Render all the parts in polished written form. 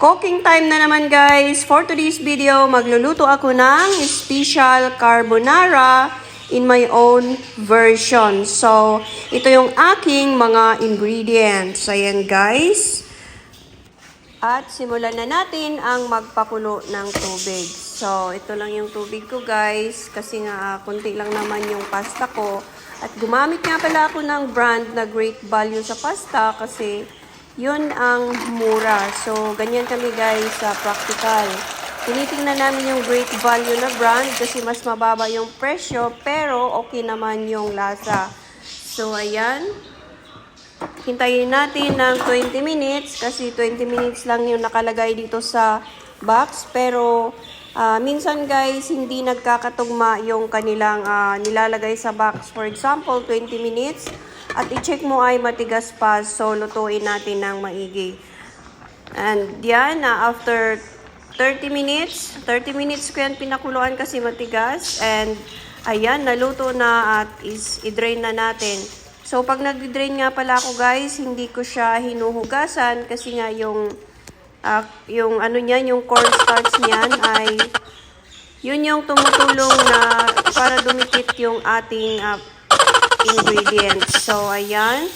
Cooking time na naman guys. For today's video, magluluto ako ng special carbonara in my own version. So, ito yung aking mga ingredients. Ayan guys. At simulan na natin ang magpakulo ng tubig. So, ito lang yung tubig ko guys. Kasi nga, konti lang naman yung pasta ko. At gumamit nga pala ako ng brand na Great Value sa pasta kasi yun ang mura. So, ganyan kami guys sa practical. Tinitingnan namin yung Great Value na brand kasi mas mababa yung presyo pero okay naman yung lasa. So, ayan. Hintayin natin ng 20 minutes kasi 20 minutes lang yung nakalagay dito sa box. Pero, minsan guys, hindi nagkakatugma yung kanilang nilalagay sa box. For example, 20 minutes. At i-check mo ay matigas pa, so lutuin natin ng maigi. And yan, after 30 minutes ko yan pinakuluan kasi matigas. And ayan, naluto na at i-drain na natin. So pag nag-drain nga pala ako guys, hindi ko siya hinuhugasan kasi nga yung ano niyan, yung cornstarch niyan ay yun yung tumutulong na para dumikit yung ating ingredients. So, ayan.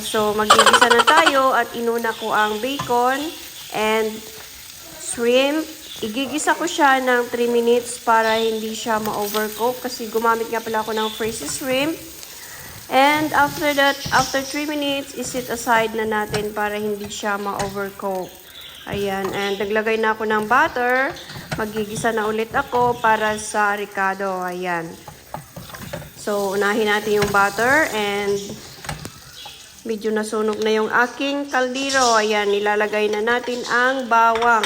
So, magigisa na tayo at inuna ko ang bacon and shrimp. Igigisa ko siya ng 3 minutes para hindi siya ma-overcook kasi gumamit nga pala ako ng fresh shrimp. And after that, after 3 minutes, isit aside na natin para hindi siya ma-overcook. Ayan. And naglagay na ako ng butter. Magigisa na ulit ako para sa ricado. Ayan. So, unahin natin yung butter and medyo nasunog na yung aking kaldero. Ayan, nilalagay na natin ang bawang.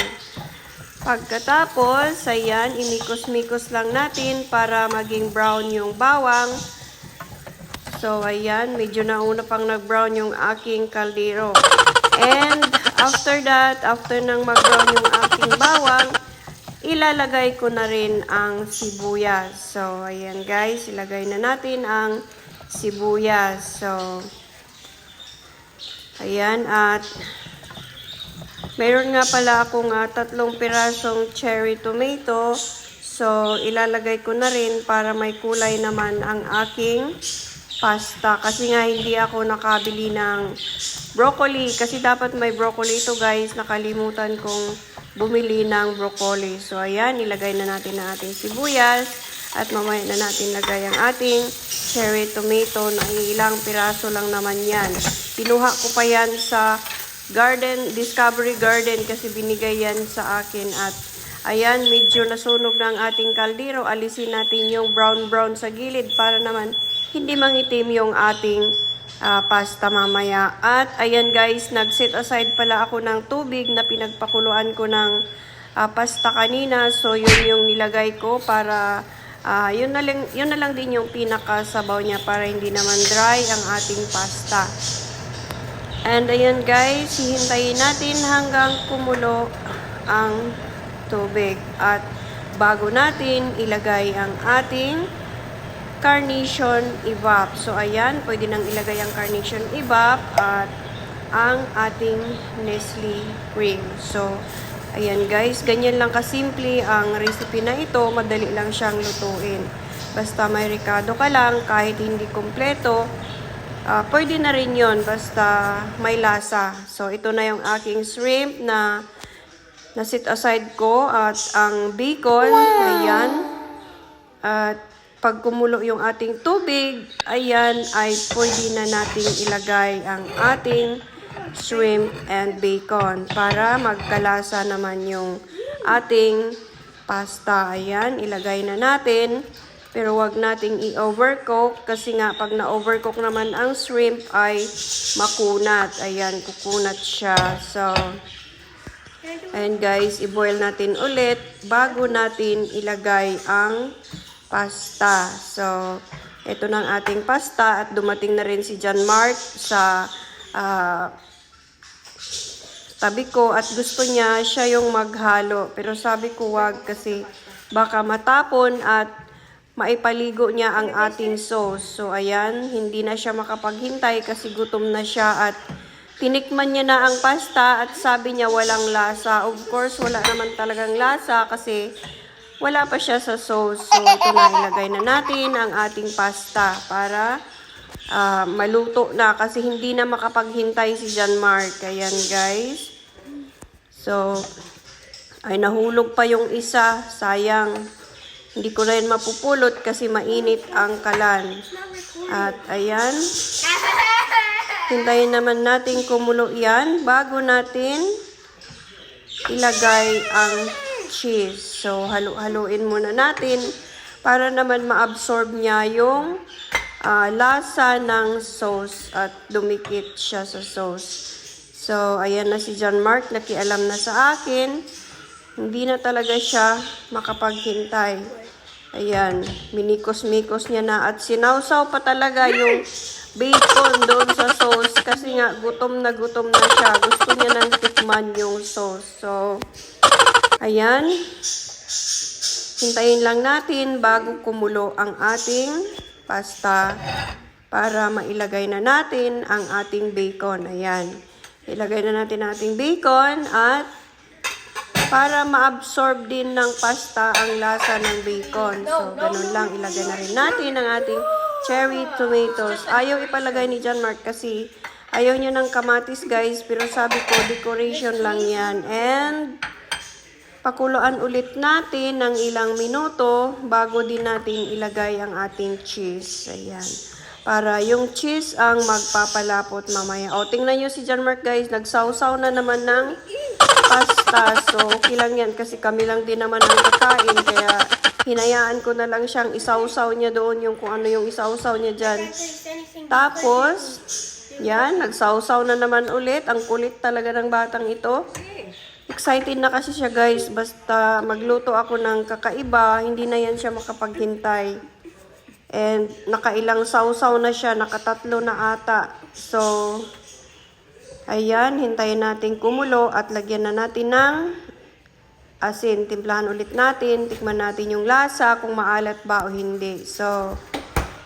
Pagkatapos, ayan, imikos-mikos lang natin para maging brown yung bawang. So, ayan, medyo nauna pang nag-brown yung aking kaldero. And after that, after nang mag-brown yung aking bawang, ilalagay ko na rin ang sibuyas. So, ayan guys, ilagay na natin ang sibuyas. So, ayan, at mayroon nga pala akong 3 pirasong cherry tomato. So, ilalagay ko na rin para may kulay naman ang aking pasta. Kasi nga hindi ako nakabili ng broccoli. Kasi dapat may broccoli ito guys. Nakalimutan kong bumili ng broccoli. So, ayan, ilagay na natin ang ating sibuyas at mamaya na natin lagay ang ating cherry tomato na ilang piraso lang naman yan. Pinuha ko pa yan sa Discovery Garden kasi binigay yan sa akin at ayan, medyo nasunog na ang ating kaldero. Alisin natin yung brown sa gilid para naman hindi mangitim yung ating pasta mamaya. At ayan guys, nag-set aside pala ako ng tubig na pinagpakuluan ko ng pasta kanina. So yun yung nilagay ko para yun na lang din yung pinakasabaw niya para hindi naman dry ang ating pasta. And ayan guys, hihintayin natin hanggang kumulo ang tubig. At bago natin ilagay ang ating carnation evap. So, ayan, pwede nang ilagay ang carnation evap at ang ating Nestle cream. So, ayan guys, ganyan lang kasimple ang recipe na ito. Madali lang siyang lutuin. Basta may ricado ka lang, kahit hindi kompleto, pwede na rin yon basta may lasa. So, ito na yung aking shrimp na sit aside ko at ang bacon, ayan. At pag kumulo yung ating tubig, ayan, ay pwede na nating ilagay ang ating shrimp and bacon para magkalasa naman yung ating pasta. Ayan, ilagay na natin. Pero wag nating i-overcook kasi nga pag na-overcook naman ang shrimp ay makunat. Ayan, kukunat siya. So, ayan guys, i-boil natin ulit bago natin ilagay ang pasta. So, ito na ang ating pasta at dumating na rin si John Mark sa tabi ko at gusto niya siya yung maghalo. Pero sabi ko wag kasi baka matapon at maipaligo niya ang ating sauce. So, ayan, hindi na siya makapaghintay kasi gutom na siya at Tinikman niya na ang pasta at sabi niya walang lasa. Of course, wala naman talagang lasa kasi wala pa siya sa sauce. So, ito na, ilagay na natin ang ating pasta para maluto na kasi hindi na makapaghintay si John Mark. Ayan, guys. So, ay nahulog pa yung isa. Sayang. Hindi ko na yun mapupulot kasi mainit ang kalan. At ayan. Hintayin naman natin kumulo yan bago natin ilagay ang cheese. So, halu-haluin muna natin para naman ma-absorb niya yung lasa ng sauce at dumikit siya sa sauce. So, ayan na si John Mark. Nakialam na sa akin. Hindi na talaga siya makapaghintay. Ayan, minikos-mikos niya na at sinawsaw pa talaga yung bacon doon sa sauce kasi nga gutom na siya. Gusto niya nang tikman yung sauce. So, ayan. Hintayin lang natin bago kumulo ang ating pasta para mailagay na natin ang ating bacon. Ayan. Ilagay na natin ang ating bacon at para ma-absorb din ng pasta ang lasa ng bacon. So, ganun lang. Ilagay na rin natin ang ating cherry tomatoes. Ayaw ipalagay ni John Mark kasi ayaw niya ng kamatis, guys. Pero sabi ko, decoration lang yan. And, pakuluan ulit natin ng ilang minuto bago din natin ilagay ang ating cheese. Ayan. Para yung cheese ang magpapalapot mamaya. O, tingnan nyo si John Mark, guys. Nagsawsaw na naman ng pasta. So, okay lang yan kasi kami lang din naman ang kakain. Kaya, hinayaan ko na lang siyang isawsaw niya doon yung kung ano yung isawsaw niya dyan. Tapos, yan, nagsawsaw na naman ulit. Ang kulit talaga ng batang ito. Excited na kasi siya, guys. Basta magluto ako ng kakaiba, hindi na yan siya makapaghintay. And, nakailang sawsaw na siya. Nakatatlo na ata. So, ayan, hintayin natin kumulo at lagyan na natin ng asin. Timplahan ulit natin, tikman natin yung lasa, kung maalat ba o hindi. So,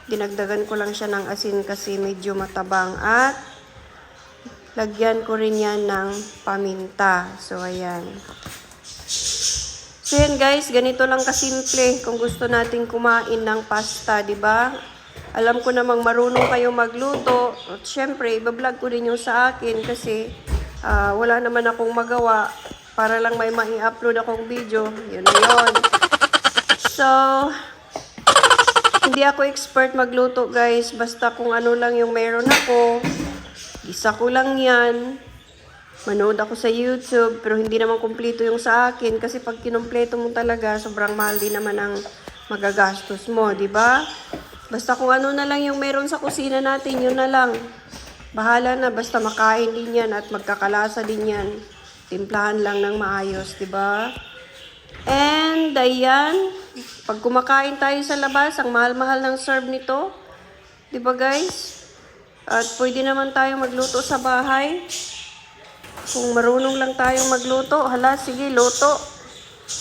dinagdagan ko lang siya ng asin kasi medyo matabang at lagyan ko rin yan ng paminta. So, ayan. So, yan guys, ganito lang kasimple kung gusto natin kumain ng pasta, di ba? Alam ko namang marunong kayo magluto. At syempre, ibablog ko din yung sa akin kasi wala naman akong magawa para lang may mai-upload akong video. Yun na yun. So, hindi ako expert magluto, guys. Basta kung ano lang yung meron ako, isa ko lang yan. Manood ako sa YouTube, pero hindi naman kumpleto yung sa akin. Kasi pag kinumpleto mo talaga, sobrang mahal din naman ang magagastos mo, di ba? Basta kung ano na lang yung meron sa kusina natin, yun na lang. Bahala na, basta makain din yan at magkakalasa din yan. Timplahan lang ng maayos, di ba? And, ayan, pag kumakain tayo sa labas, ang mahal-mahal ng serve nito. Di ba guys? At pwede naman tayong magluto sa bahay. Kung marunong lang tayong magluto, hala, sige, luto.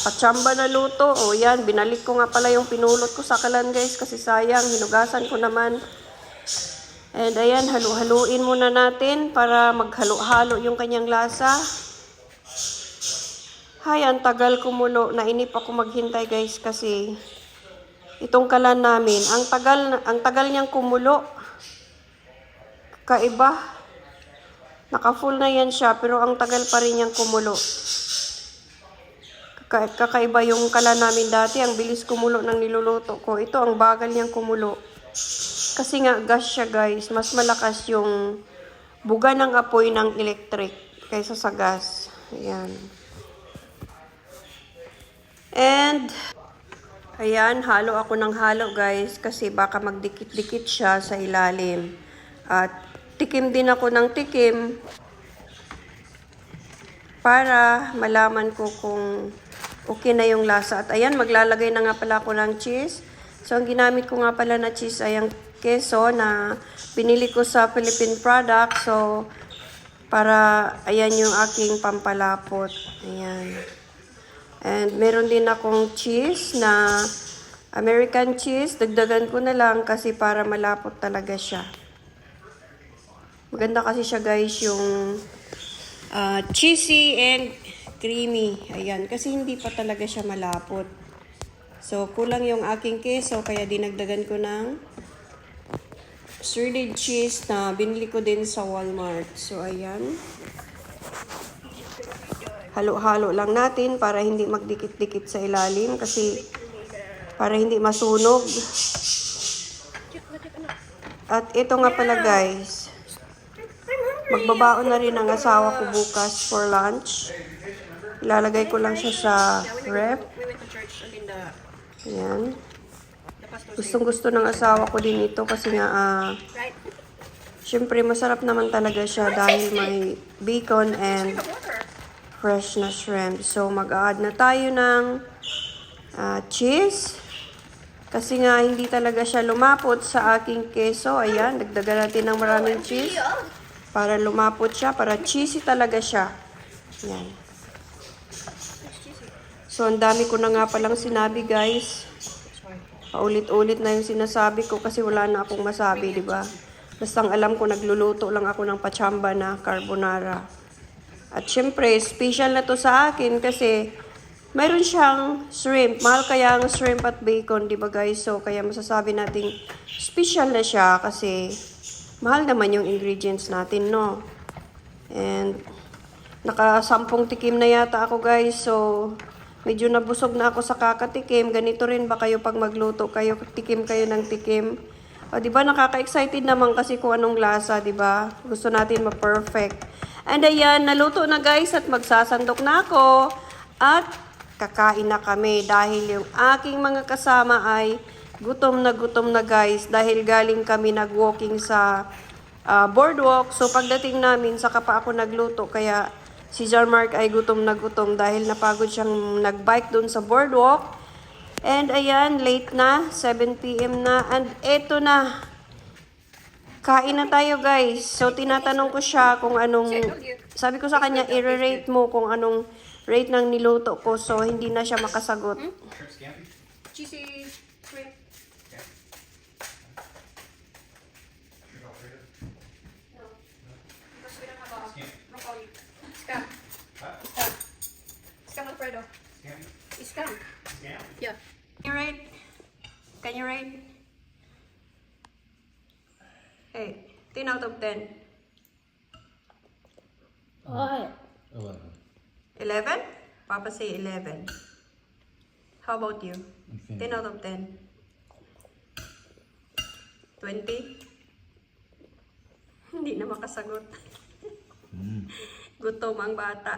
Patsamba na luto. O yan, binalik ko nga pala yung pinulot ko sa kalan guys kasi sayang, hinugasan ko naman. And ayan, halu-haluin muna natin para maghalo-halo yung kanyang lasa. Hay, ang tagal kumulo. Nainip ako maghintay guys kasi itong kalan namin, ang tagal niyang kumulo. Kaiba. Naka-full na yan siya, pero ang tagal pa rin niyang kumulo. Kakaiba yung kalan namin dati, ang bilis kumulo ng niluluto ko. Ito, ang bagal niyang kumulo. Kasi nga, gas siya guys. Mas malakas yung buga ng apoy ng electric kaysa sa gas. Ayan. And, ayan, halo ako ng halo guys. Kasi baka magdikit-dikit siya sa ilalim. At, tikim din ako ng tikim para malaman ko kung okay na yung lasa. At ayan, maglalagay na nga pala ako ng cheese. So, ang ginamit ko nga pala na cheese ay ang queso na binili ko sa Philippine product. So, para, ayan yung aking pampalapot. Ayan. And meron din akong cheese na American cheese. Dagdagan ko na lang kasi para malapot talaga siya. Maganda kasi siya guys, yung cheesy and creamy. Ayan, kasi hindi pa talaga siya malapot. So, kulang yung aking keso, kaya dinagdagan ko ng shredded cheese na binili ko din sa Walmart. So, ayan. Halo-halo lang natin para hindi magdikit-dikit sa ilalim kasi para hindi masunog. At ito nga pala guys, magbabaon na rin ang asawa ko bukas for lunch. Ilalagay ko lang siya sa ref. Ayan. Gustong-gusto ng asawa ko din ito kasi nga, syempre masarap naman talaga siya dahil may bacon and fresh na shrimp. So, mag-a-add na tayo ng cheese. Kasi nga, hindi talaga siya lumapot sa aking keso. Ayan, dagdagan natin ng maraming cheese. Para lumapot siya, para cheesy talaga siya. Ayan. So, ang dami ko na nga palang sinabi, guys. Paulit-ulit na yung sinasabi ko kasi wala na akong masabi, di ba? Basta ang alam ko, nagluluto lang ako ng pachamba na carbonara. At syempre, special na to sa akin kasi mayroon siyang shrimp. Mahal kaya ang shrimp at bacon, di ba guys? So, kaya masasabi nating special na siya kasi mahal naman yung ingredients natin, no? And naka-10 tikim na yata ako guys. So, medyo nabusog na ako sa kakatikim. Ganito rin ba kayo pag magluto kayo, tikim kayo ng tikim? O, di ba nakaka-excited naman kasi kung anong lasa, di ba? Gusto natin ma-perfect. And ayan, naluto na guys at magsasandok na ako. At kakain na kami dahil yung aking mga kasama ay gutom na guys. Dahil galing kami nag-walking sa boardwalk. So pagdating namin, saka pa ako nagluto. Kaya si Jarmark ay gutom na gutom dahil napagod siyang nag-bike dun sa boardwalk. And ayan, late na, 7 PM na. And eto na, kain na tayo guys. So tinatanong ko siya kung anong, sabi ko sa kanya, i-rate mo kung anong rate ng niluto ko. So hindi na siya makasagot. Cheesy shrimp. Because we don't have broccoli. Scam. Scam. Scam Alfredo. Scam. Yeah. Can you rate? Can you rate? Hey, 10 out of 10. What? 11? Papa say 11. How about you? Okay. 10 out of 10. 20? Hindi na makasagot. Gutom ang bata.